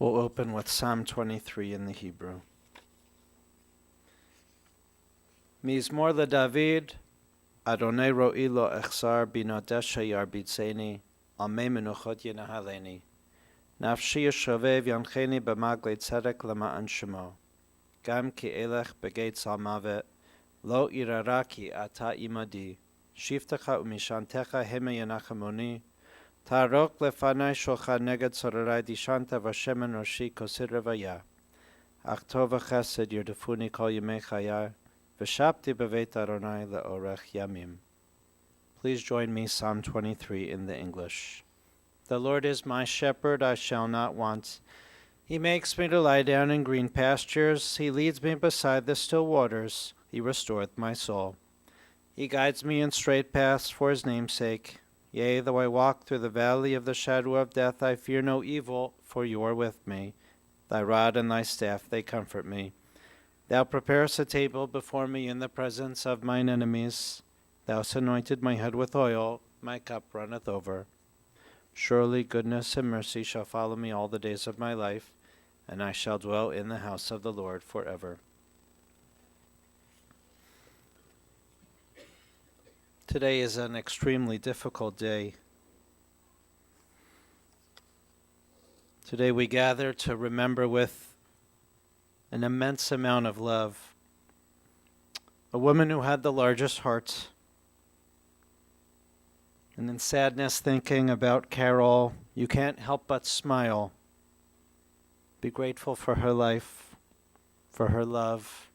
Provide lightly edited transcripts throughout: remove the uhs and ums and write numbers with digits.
We'll open with Psalm 23 in the Hebrew. Mizmor LeDavid, Adonai ro'i lo echsar binodesh shayar bitzeni, almei menuchot yenahaleni. Nafshi yeshovev yancheni b'maglei tzedek lema'an shemo. Gam ki elech begeit salmavet, lo irara ki ata imadi. Shiftecha umishantecha heme yenachemoni. Tarok lefanai shulchan neged sorarai dishanta v'shemen roshi kosir revaya. Ach tov v'chesed yirdefuni kol yemei chayai. V'shapti b'veit Adonai le'orech yamim. Please join me, Psalm 23 in the English. The Lord is my shepherd, I shall not want. He makes me to lie down in green pastures. He leads me beside the still waters. He restoreth my soul. He guides me in straight paths for his name's sake. Yea, though I walk through the valley of the shadow of death, I fear no evil, for you are with me. Thy rod and thy staff, they comfort me. Thou preparest a table before me in the presence of mine enemies. Thou hast anointed my head with oil, my cup runneth over. Surely goodness and mercy shall follow me all the days of my life, and I shall dwell in the house of the Lord forever. Today is an extremely difficult day. Today we gather to remember with an immense amount of love a woman who had the largest heart. And in sadness, thinking about Carol, you can't help but smile. Be grateful for her life, for her love.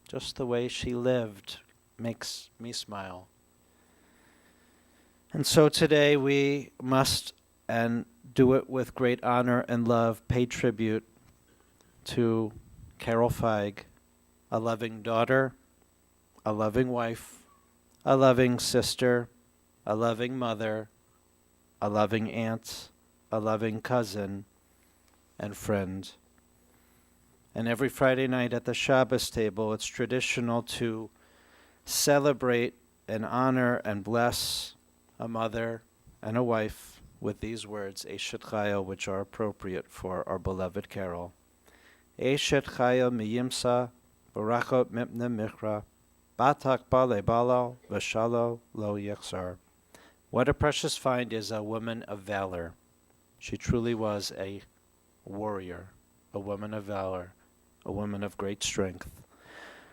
Just the way she lived makes me smile. And so today we must, and do it with great honor and love, pay tribute to Carol Feig, a loving daughter, a loving wife, a loving sister, a loving mother, a loving aunt, a loving cousin, and friend. And every Friday night at the Shabbos table, it's traditional to celebrate and honor and bless a mother and a wife with these words, Eshet Chayil, which are appropriate for our beloved Carol. Eshet Chayil miyimsa, barachot mipne michra, batak ba lebalal, v'shalo lo yechzar. What a precious find is a woman of valor. She truly was a warrior, a woman of valor, a woman of great strength.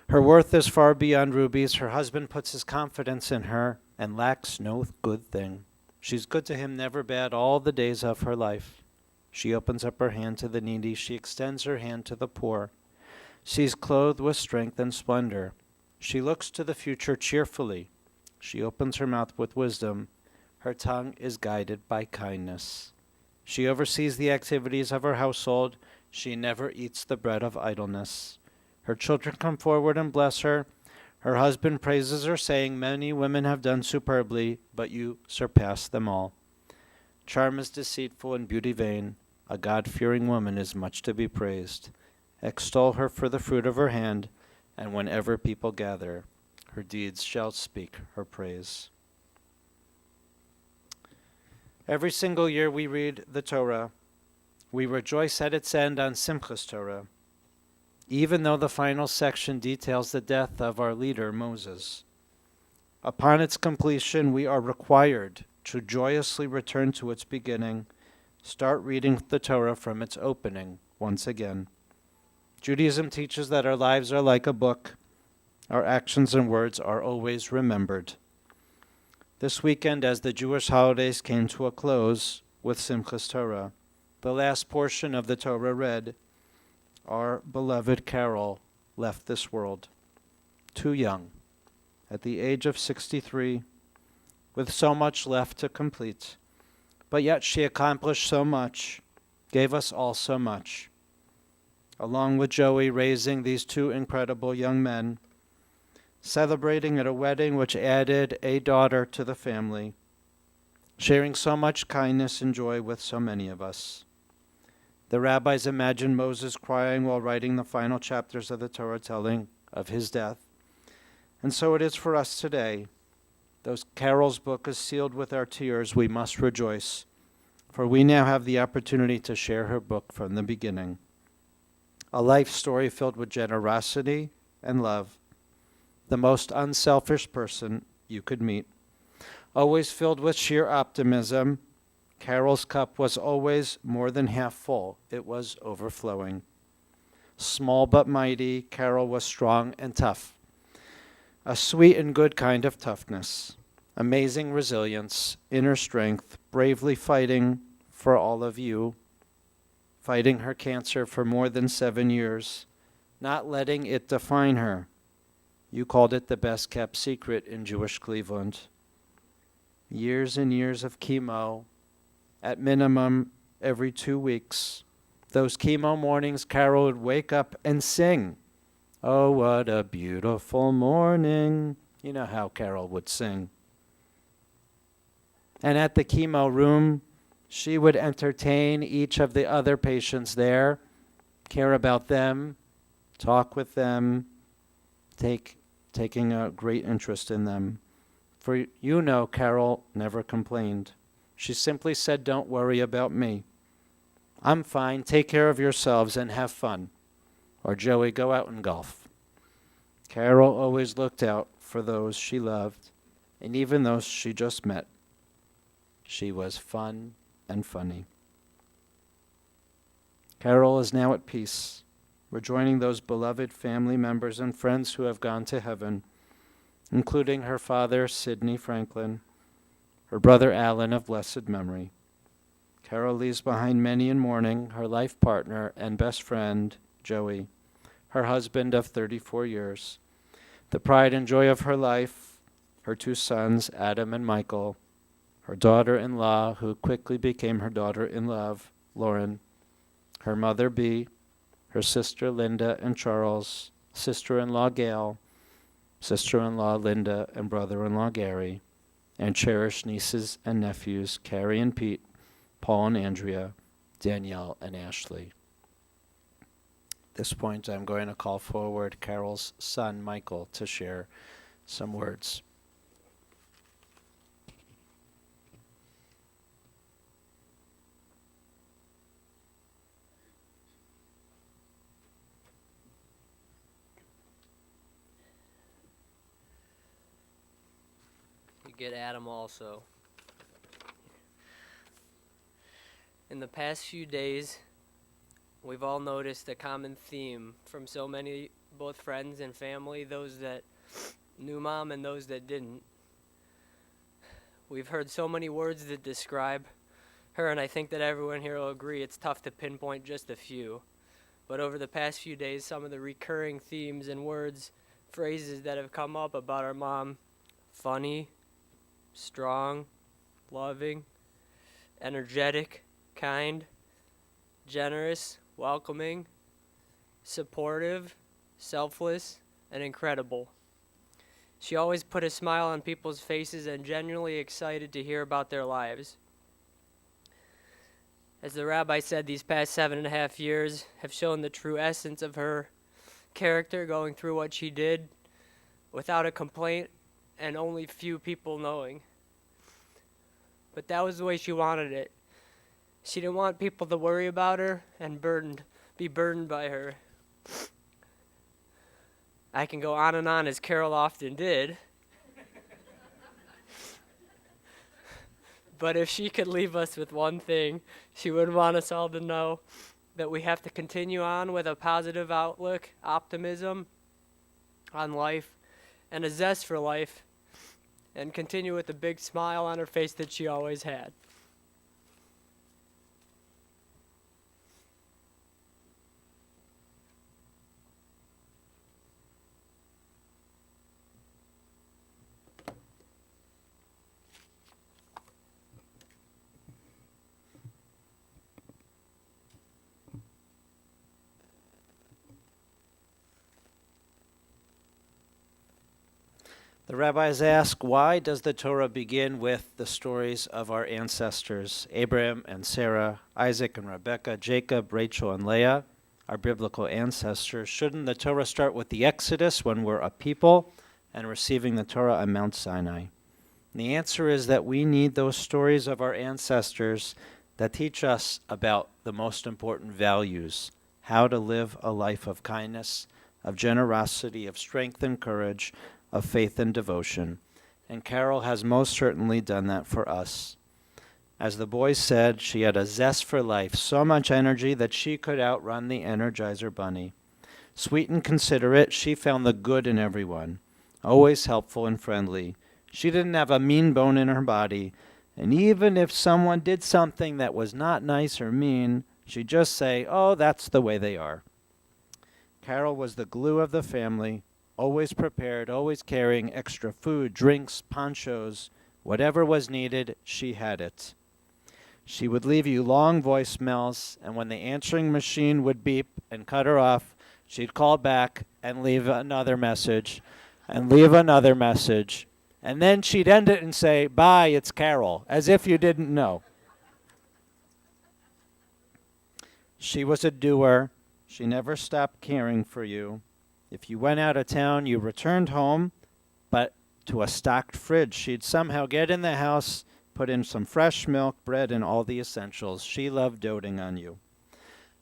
Her worth is far beyond rubies. Her husband puts his confidence in her and lacks no good thing. She's good to him, never bad, all the days of her life. She opens up her hand to the needy. She extends her hand to the poor. She's clothed with strength and splendor. She looks to the future cheerfully. She opens her mouth with wisdom. Her tongue is guided by kindness. She oversees the activities of her household. She never eats the bread of idleness. Her children come forward and bless her. Her husband praises her, saying, many women have done superbly, but you surpass them all. Charm is deceitful and beauty vain. A God-fearing woman is much to be praised. Extol her for the fruit of her hand, and whenever people gather, her deeds shall speak her praise. Every single year we read the Torah. We rejoice at its end on Simchas Torah, even though the final section details the death of our leader, Moses. Upon its completion, we are required to joyously return to its beginning, start reading the Torah from its opening once again. Judaism teaches that our lives are like a book. Our actions and words are always remembered. This weekend, as the Jewish holidays came to a close with Simchas Torah, the last portion of the Torah read, our beloved Carol left this world, too young, at the age of 63, with so much left to complete. But yet she accomplished so much, gave us all so much. Along with Joey raising these two incredible young men, celebrating at a wedding which added a daughter to the family, sharing so much kindness and joy with so many of us. The rabbis imagined Moses crying while writing the final chapters of the Torah, telling of his death. And so it is for us today. Though Carol's book is sealed with our tears, we must rejoice, for we now have the opportunity to share her book from the beginning. A life story filled with generosity and love. The most unselfish person you could meet. Always filled with sheer optimism, Carol's cup was always more than half full. It was overflowing. Small but mighty, Carol was strong and tough. A sweet and good kind of toughness. Amazing resilience, inner strength, bravely fighting for all of you, fighting her cancer for more than 7 years, not letting it define her. You called it the best kept secret in Jewish Cleveland. Years and years of chemo, at minimum every 2 weeks. Those chemo mornings, Carol would wake up and sing. Oh, what a beautiful morning. You know how Carol would sing. And at the chemo room, she would entertain each of the other patients there, care about them, talk with them, taking a great interest in them. For you know, Carol never complained. She simply said, don't worry about me. I'm fine. Take care of yourselves and have fun. Or Joey, go out and golf. Carol always looked out for those she loved, and even those she just met. She was fun and funny. Carol is now at peace, rejoining those beloved family members and friends who have gone to heaven, including her father, Sidney Franklin, her brother Alan of blessed memory. Carol leaves behind many in mourning, her life partner and best friend, Joey, her husband of 34 years, the pride and joy of her life, her 2 sons, Adam and Michael, her daughter-in-law, who quickly became her daughter-in-love, Lauren, her mother, Bee, her sister, Linda and Charles, sister-in-law, Gail, sister-in-law, Linda, and brother-in-law, Gary, and cherished nieces and nephews, Carrie and Pete, Paul and Andrea, Danielle and Ashley. At this point, I'm going to call forward Carol's son, Michael, to share some words. You get Adam also. In the past few days, we've all noticed a common theme from so many, both friends and family, those that knew Mom and those that didn't. We've heard so many words that describe her, and I think that everyone here will agree it's tough to pinpoint just a few. But over the past few days, some of the recurring themes and words, phrases that have come up about our mom: funny, strong, loving, energetic, kind, generous, welcoming, supportive, selfless, and incredible. She always put a smile on people's faces and genuinely excited to hear about their lives. As the rabbi said, these past 7.5 years have shown the true essence of her character, going through what she did without a complaint and only few people knowing. But that was the way she wanted it. She didn't want people to worry about her and be burdened by her. I can go on and on, as Carol often did. But if she could leave us with one thing, she would want us all to know that we have to continue on with a positive outlook, optimism on life, and a zest for life, and continue with the big smile on her face that she always had. The rabbis ask, why does the Torah begin with the stories of our ancestors, Abraham and Sarah, Isaac and Rebekah, Jacob, Rachel and Leah, our biblical ancestors? Shouldn't the Torah start with the Exodus, when we're a people and receiving the Torah on Mount Sinai? And the answer is that we need those stories of our ancestors that teach us about the most important values, how to live a life of kindness, of generosity, of strength and courage, of faith and devotion. And Carol has most certainly done that for us. As the boys said, she had a zest for life, so much energy that she could outrun the Energizer Bunny. Sweet and considerate, she found the good in everyone, always helpful and friendly. She didn't have a mean bone in her body, and even if someone did something that was not nice or mean, she'd just say, "Oh, that's the way they are." Carol was the glue of the family, always prepared, always carrying extra food, drinks, ponchos, whatever was needed, she had it. She would leave you long voicemails, and when the answering machine would beep and cut her off, she'd call back and leave another message, and leave another message, and then she'd end it and say, "Bye, it's Carol," as if you didn't know. She was a doer. She never stopped caring for you. If you went out of town, you returned home, but to a stocked fridge. She'd somehow get in the house, put in some fresh milk, bread, and all the essentials. She loved doting on you.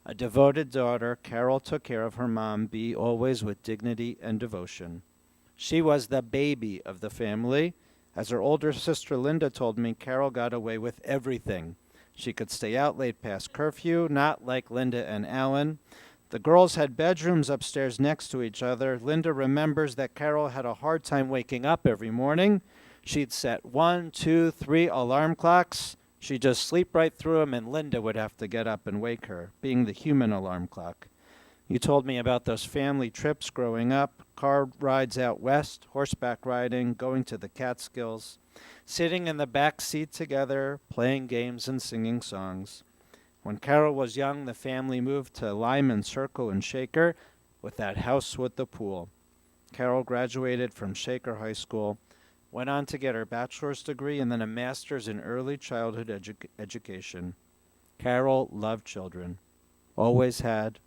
A devoted daughter, Carol took care of her mom, Bea, always with dignity and devotion. She was the baby of the family. As her older sister Linda told me, Carol got away with everything. She could stay out late past curfew, not like Linda and Alan. The girls had bedrooms upstairs next to each other. Linda remembers that Carol had a hard time waking up every morning. She'd set 1, 2, 3 alarm clocks. She'd just sleep right through them, and Linda would have to get up and wake her, being the human alarm clock. You told me about those family trips growing up, car rides out west, horseback riding, going to the Catskills, sitting in the back seat together, playing games and singing songs. When Carol was young, the family moved to Lyman Circle in Shaker with that house with the pool. Carol graduated from Shaker High School, went on to get her bachelor's degree and then a master's in early childhood education. Carol loved children, always had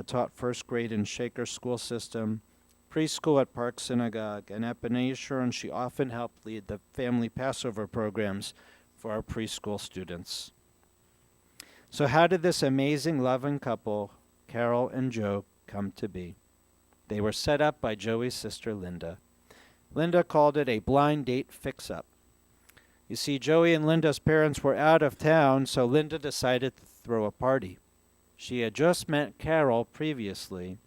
taught first grade in Shaker school system, preschool at Park Synagogue, and at B'nai Yeshurun she often helped lead the family Passover programs for our preschool students. So how did this amazing, loving couple, Carol and Joe, come to be? They were set up by Joey's sister Linda. Linda called it a blind date fix-up. You see, Joey and Linda's parents were out of town, so Linda decided to throw a party. She had just met Carol previously,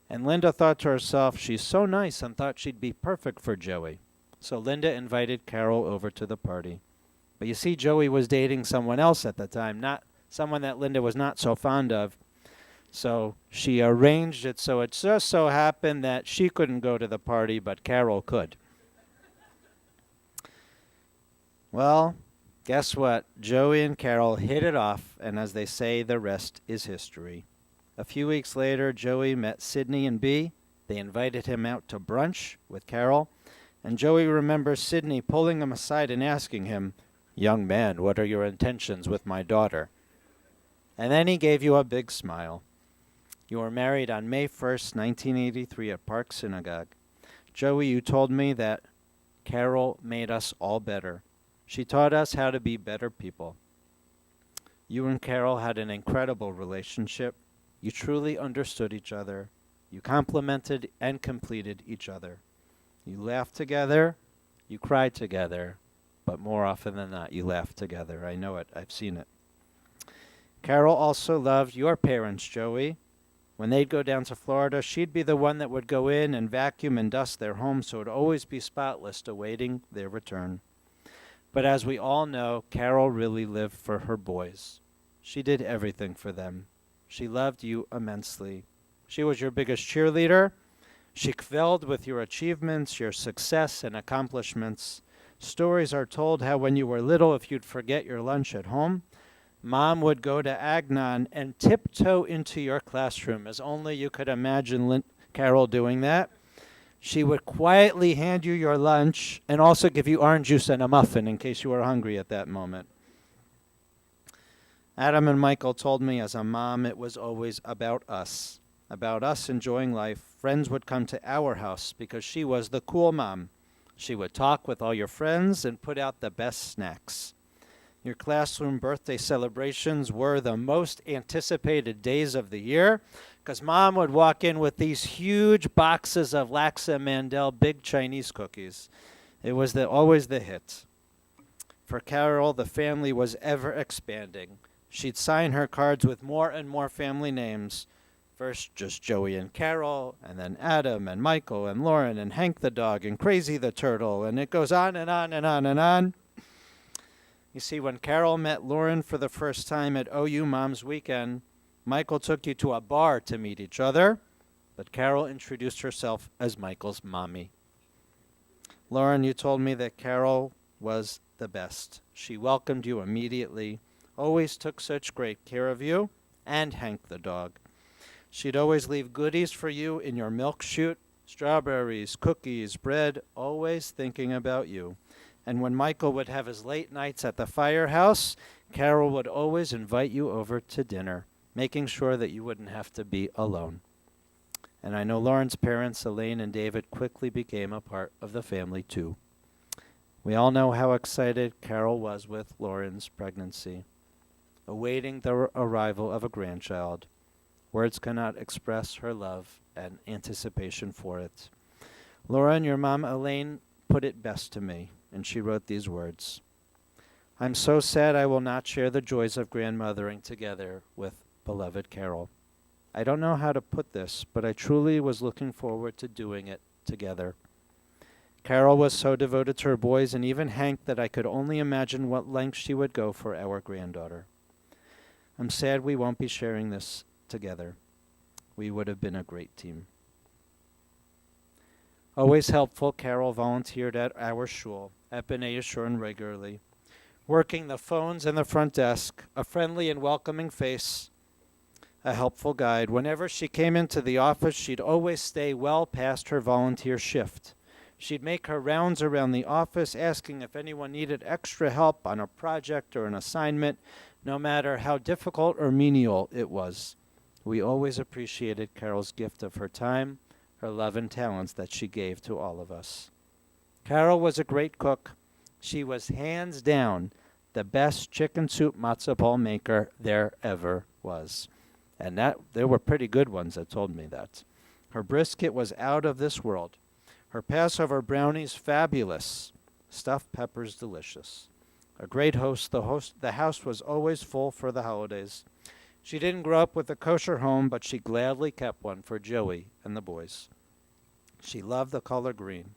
and Linda thought to herself, she's so nice, and thought she'd be perfect for Joey. So Linda invited Carol over to the party. But you see, Joey was dating someone else at the time, not someone that Linda was not so fond of. So she arranged it so it just so happened that she couldn't go to the party, but Carol could. Well, guess what? Joey and Carol hit it off, and as they say, the rest is history. A few weeks later, Joey met Sydney and Bea. They invited him out to brunch with Carol, and Joey remembers Sydney pulling him aside and asking him, "Young man, what are your intentions with my daughter?" And then he gave you a big smile. You were married on May 1st, 1983 at Park Synagogue. Joey, you told me that Carol made us all better. She taught us how to be better people. You and Carol had an incredible relationship. You truly understood each other. You complimented and completed each other. You laughed together. You cried together. But more often than not, you laughed together. I know it. I've seen it. Carol also loved your parents, Joey. When they'd go down to Florida, she'd be the one that would go in and vacuum and dust their home so it would always be spotless, awaiting their return. But as we all know, Carol really lived for her boys. She did everything for them. She loved you immensely. She was your biggest cheerleader. She quelled with your achievements, your success, and accomplishments. Stories are told how when you were little, if you'd forget your lunch at home, Mom would go to Agnon and tiptoe into your classroom, as only you could imagine Carol doing that. She would quietly hand you your lunch and also give you orange juice and a muffin in case you were hungry at that moment. Adam and Michael told me as a mom it was always about us enjoying life. Friends would come to our house because she was the cool mom. She would talk with all your friends and put out the best snacks. Your classroom birthday celebrations were the most anticipated days of the year because Mom would walk in with these huge boxes of Laksa Mandel big Chinese cookies. It was always the hit. For Carol, the family was ever expanding. She'd sign her cards with more and more family names. First just Joey and Carol, and then Adam and Michael and Lauren and Hank the dog and Crazy the turtle, and it goes on and on and on and on. You see, when Carol met Lauren for the first time at OU Mom's Weekend, Michael took you to a bar to meet each other, but Carol introduced herself as Michael's mommy. Lauren, you told me that Carol was the best. She welcomed you immediately, always took such great care of you, and Hank the dog. She'd always leave goodies for you in your milk chute, strawberries, cookies, bread, always thinking about you. And when Michael would have his late nights at the firehouse, Carol would always invite you over to dinner, making sure that you wouldn't have to be alone. And I know Lauren's parents, Elaine and David, quickly became a part of the family too. We all know how excited Carol was with Lauren's pregnancy, awaiting the arrival of a grandchild. Words cannot express her love and anticipation for it. Lauren, your mom, Elaine, put it best to me, and she wrote these words. I'm so sad I will not share the joys of grandmothering together with beloved Carol. I don't know how to put this, but I truly was looking forward to doing it together. Carol was so devoted to her boys and even Hank that I could only imagine what lengths she would go for our granddaughter. I'm sad we won't be sharing this together. We would have been a great team. Always helpful, Carol volunteered at our shul, at B'nai Yeshurun regularly, working the phones and the front desk, a friendly and welcoming face, a helpful guide. Whenever she came into the office, she'd always stay well past her volunteer shift. She'd make her rounds around the office, asking if anyone needed extra help on a project or an assignment, no matter how difficult or menial it was. We always appreciated Carol's gift of her time, her love and talents that she gave to all of us. Carol was a great cook. She was hands down the best chicken soup matzah ball maker there ever was. And there were pretty good ones that told me that. Her brisket was out of this world. Her Passover brownies fabulous. Stuffed peppers delicious. A great host. The house was always full for the holidays. She didn't grow up with a kosher home, but she gladly kept one for Joey and the boys. She loved the color green,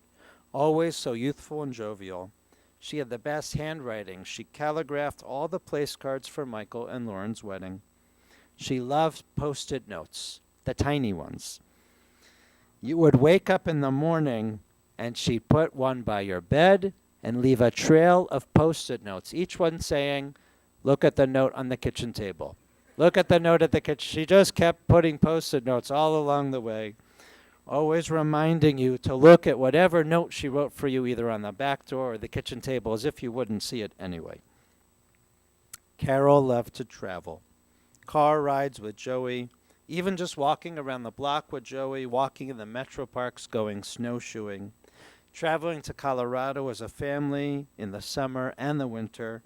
always so youthful and jovial. She had the best handwriting. She calligraphed all the place cards for Michael and Lauren's wedding. She loved Post-it notes, the tiny ones. You would wake up in the morning and she'd put one by your bed and leave a trail of Post-it notes, each one saying, look at the note on the kitchen table. Look at the note at the kitchen. She just kept putting Post-it notes all along the way, always reminding you to look at whatever note she wrote for you, either on the back door or the kitchen table, as if you wouldn't see it anyway. Carol loved to travel. Car rides with Joey, even just walking around the block with Joey, walking in the metro parks, going snowshoeing, traveling to Colorado as a family in the summer and the winter,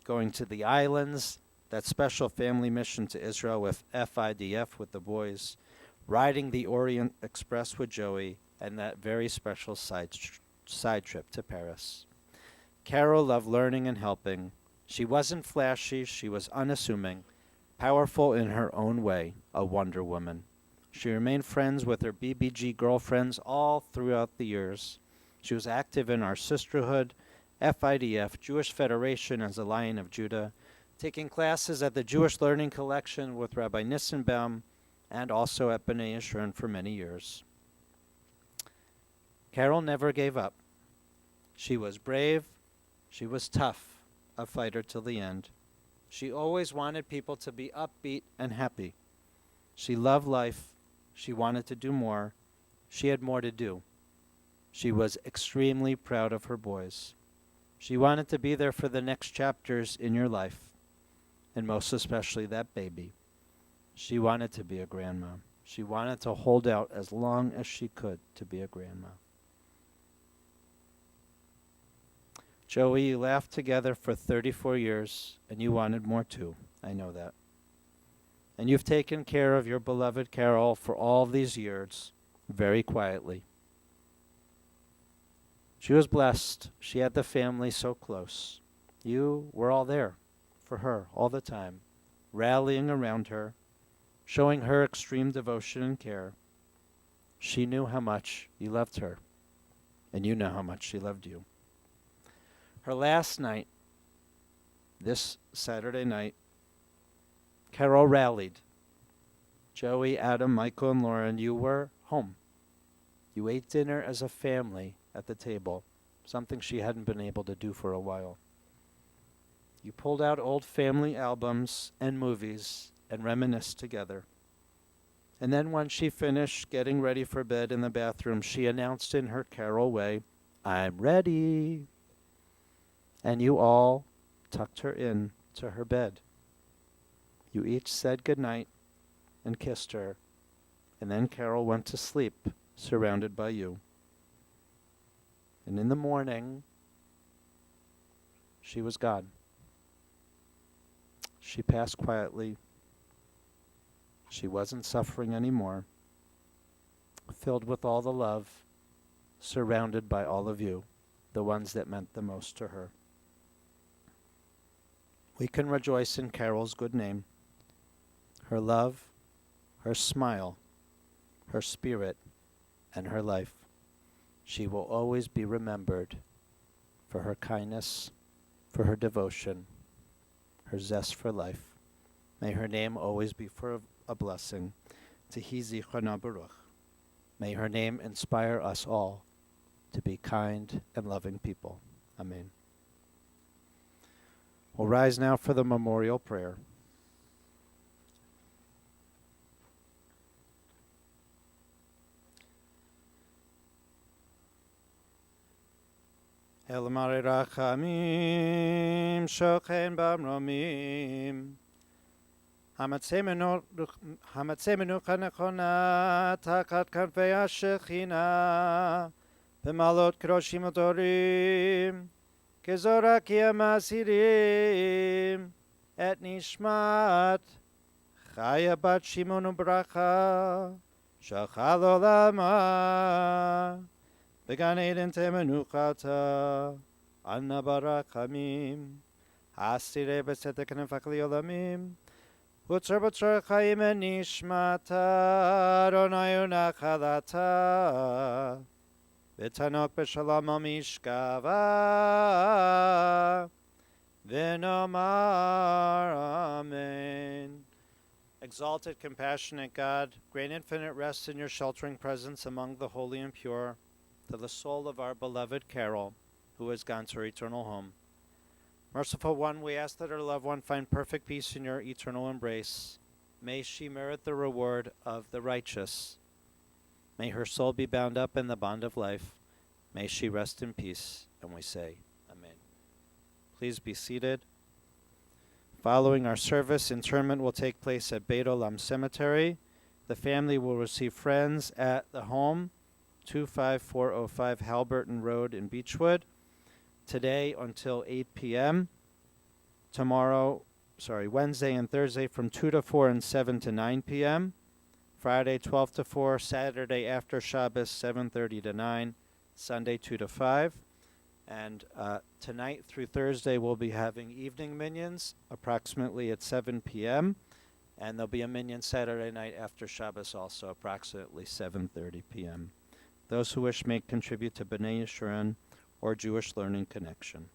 going to the islands, that special family mission to Israel with FIDF with the boys, riding the Orient Express with Joey, and that very special side trip to Paris. Carol loved learning and helping. She wasn't flashy, she was unassuming, powerful in her own way, a Wonder Woman. She remained friends with her BBG girlfriends all throughout the years. She was active in our sisterhood, FIDF, Jewish Federation as a Lion of Judah, taking classes at the Jewish Learning Collection with Rabbi Nissenbaum, and also at B'nai Yeshurun for many years. Carol never gave up. She was brave, she was tough, a fighter till the end. She always wanted people to be upbeat and happy. She loved life, she wanted to do more, she had more to do. She was extremely proud of her boys. She wanted to be there for the next chapters in your life, and most especially that baby. She wanted to be a grandma. She wanted to hold out as long as she could to be a grandma. Joey, you laughed together for 34 years, and you wanted more too. I know that. And you've taken care of your beloved Carol for all these years, very quietly. She was blessed. She had the family so close. You were all there for her all the time, rallying around her, showing her extreme devotion and care. She knew how much you loved her, and you know how much she loved you. Her last night, this Saturday night, Carol rallied. Joey, Adam, Michael, and Lauren, you were home. You ate dinner as a family at the table, something she hadn't been able to do for a while. You pulled out old family albums and movies and reminisced together. And then when she finished getting ready for bed in the bathroom, she announced in her Carol way, "I'm ready." And you all tucked her in to her bed. You each said goodnight and kissed her, and then Carol went to sleep, surrounded by you. And in the morning, she was gone. She passed quietly. She wasn't suffering anymore, filled with all the love, surrounded by all of you, the ones that meant the most to her. We can rejoice in Carol's good name, her love, her smile, her spirit, and her life. She will always be remembered for her kindness, for her devotion, her zest for life. May her name always be for a blessing. Tehi zichrono baruch. May her name inspire us all to be kind and loving people. Amen. We'll rise now for the memorial prayer. El mare rachamim shochen bamromim hamatzemenu kanechona takat kanfei hashechina b'malot kroshim utorim kezora kiamasirim et nishmat chaya bat shimon ubracha shachal olama Began Eden temenukata, Anna barakhamim, Hasire besetek nefakli olamim, Utzer butzer chaim nishmata, Adonai unachalata, Betanok beshalom amishkava, Venomar Amen. Exalted, compassionate God, grant infinite rest in your sheltering presence among the holy and pure, to the soul of our beloved Carol, who has gone to her eternal home. Merciful One, we ask that her loved one find perfect peace in your eternal embrace. May she merit the reward of the righteous. May her soul be bound up in the bond of life. May she rest in peace. And we say, Amen. Please be seated. Following our service, interment will take place at Beit Olam Cemetery. The family will receive friends at the home, 25405 Halberton Road in Beechwood, today until 8 p.m. Wednesday and Thursday from 2 to 4 and 7 to 9 p.m. Friday 12 to 4, Saturday after Shabbos 7:30 to 9, Sunday 2 to 5. And tonight through Thursday we'll be having evening minions approximately at 7 p.m. And there'll be a minyan Saturday night after Shabbos also approximately 7:30 p.m. Those who wish may contribute to B'nai Yeshurun or Jewish Learning Connection.